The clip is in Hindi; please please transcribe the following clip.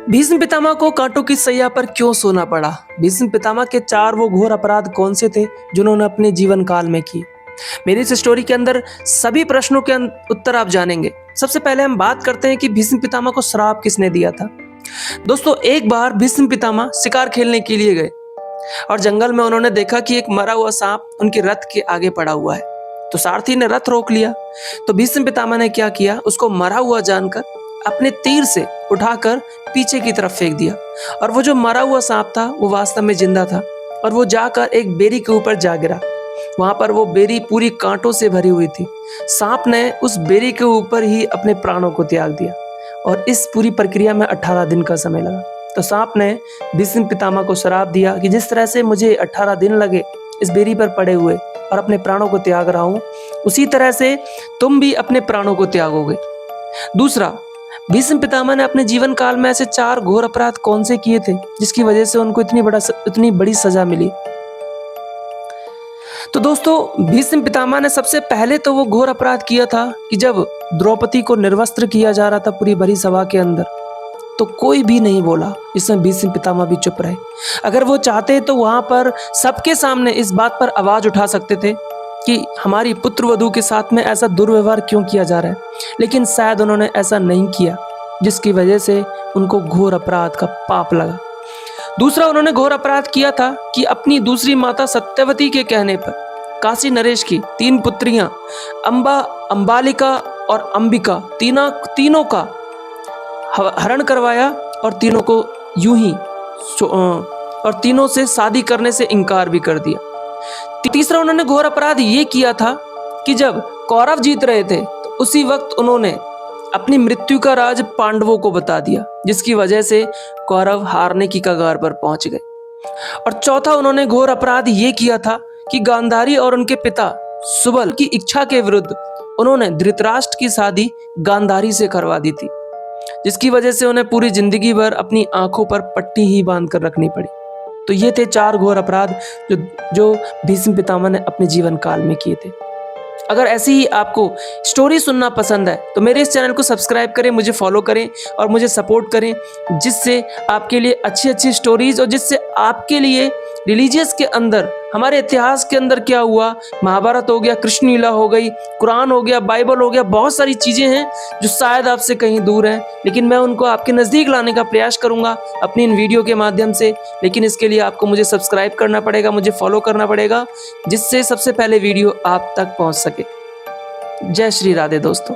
भीष्म पितामह को कांटों की सैया पर क्यों सोना पड़ा? भीष्म पितामह के 4 वो घोर अपराध कौन से थे जिन्होंने अपने जीवन काल में किए? मेरी इस स्टोरी के अंदर सभी प्रश्नों के उत्तर आप जानेंगे। सबसे पहले हम बात करते हैं कि भीष्म पितामह को श्राप किसने दिया था। दोस्तों, एक बार भीष्म पितामह शिकार खेलने के लिए गए और जंगल में उन्होंने देखा कि एक मरा हुआ सांप उनके रथ के आगे पड़ा हुआ है। तो सारथी ने रथ रोक लिया। तो भीष्म पितामह ने क्या किया, उसको मरा हुआ जानकर अपने तीर से उठाकर पीछे की तरफ फेंक दिया और वो जो मरा हुआ सांप था वो वास्तव में जिंदा था और वो जाकर एक बेरी के ऊपर जा गिरा। वहां पर वो बेरी पूरी कांटों से भरी हुई थी। सांप ने उस बेरी के ऊपर ही अपने प्राणों को त्याग दिया और इस पूरी प्रक्रिया में 18 दिन का समय लगा। तो सांप ने भीष्म पितामह को श्राप दिया कि जिस तरह से मुझे 18 दिन लगे इस बेरी पर पड़े हुए और अपने प्राणों को त्याग रहा हूं, उसी तरह से तुम भी अपने प्राणों को त्यागोगे। दूसरा, भीष्म पितामह ने अपने जीवन काल में ऐसे 4 घोर अपराध कौन से किए थे जिसकी वजह से उनको इतनी बड़ी सजा मिली? तो दोस्तों, भीष्म पितामह ने सबसे पहले तो वो घोर अपराध किया था कि जब द्रौपदी को निर्वस्त्र किया जा रहा था पूरी भरी सभा के अंदर, तो कोई भी नहीं बोला। इसमें भीष्म पितामह भी चुप रहे। अगर वो चाहते तो वहां पर सबके सामने इस बात पर आवाज उठा सकते थे कि हमारी पुत्र वधू के साथ में ऐसा दुर्व्यवहार क्यों किया जा रहा है, लेकिन शायद उन्होंने ऐसा नहीं किया, जिसकी वजह से उनको घोर अपराध का पाप लगा। दूसरा, उन्होंने घोर अपराध किया था कि अपनी दूसरी माता सत्यवती के कहने पर काशी नरेश की 3 पुत्रियां अंबा, अंबालिका और अंबिका तीनों का हरण करवाया और तीनों को यूं ही और तीनों से शादी करने से इनकार भी कर दिया। तीसरा, उन्होंने घोर अपराध ये किया था कि जब कौरव जीत रहे थे तो उसी वक्त उन्होंने अपनी मृत्यु का राज पांडवों को बता दिया, जिसकी वजह से कौरव हारने की कगार पर पहुंच गए। और चौथा, उन्होंने घोर अपराध ये किया था कि गांधारी और उनके पिता सुबल की इच्छा के विरुद्ध उन्होंने धृतराष्ट्र की शादी गांधारी से करवा दी थी, जिसकी वजह से उन्हें पूरी जिंदगी भर अपनी आंखों पर पट्टी ही बांध कर रखनी पड़ी। तो ये थे 4 घोर अपराध जो भीष्म पितामह ने अपने जीवन काल में किए थे। अगर ऐसी ही आपको स्टोरी सुनना पसंद है तो मेरे इस चैनल को सब्सक्राइब करें, मुझे फॉलो करें और मुझे सपोर्ट करें, जिससे आपके लिए अच्छी स्टोरीज और जिससे आपके लिए रिलीजियस के अंदर, हमारे इतिहास के अंदर क्या हुआ, महाभारत हो गया, कृष्ण लीला हो गई, कुरान हो गया, बाइबल हो गया, बहुत सारी चीज़ें हैं जो शायद आपसे कहीं दूर हैं, लेकिन मैं उनको आपके नज़दीक लाने का प्रयास करूंगा अपनी इन वीडियो के माध्यम से। लेकिन इसके लिए आपको मुझे सब्सक्राइब करना पड़ेगा, मुझे फॉलो करना पड़ेगा, जिससे सबसे पहले वीडियो आप तक पहुंच सके। जय श्री राधे दोस्तों।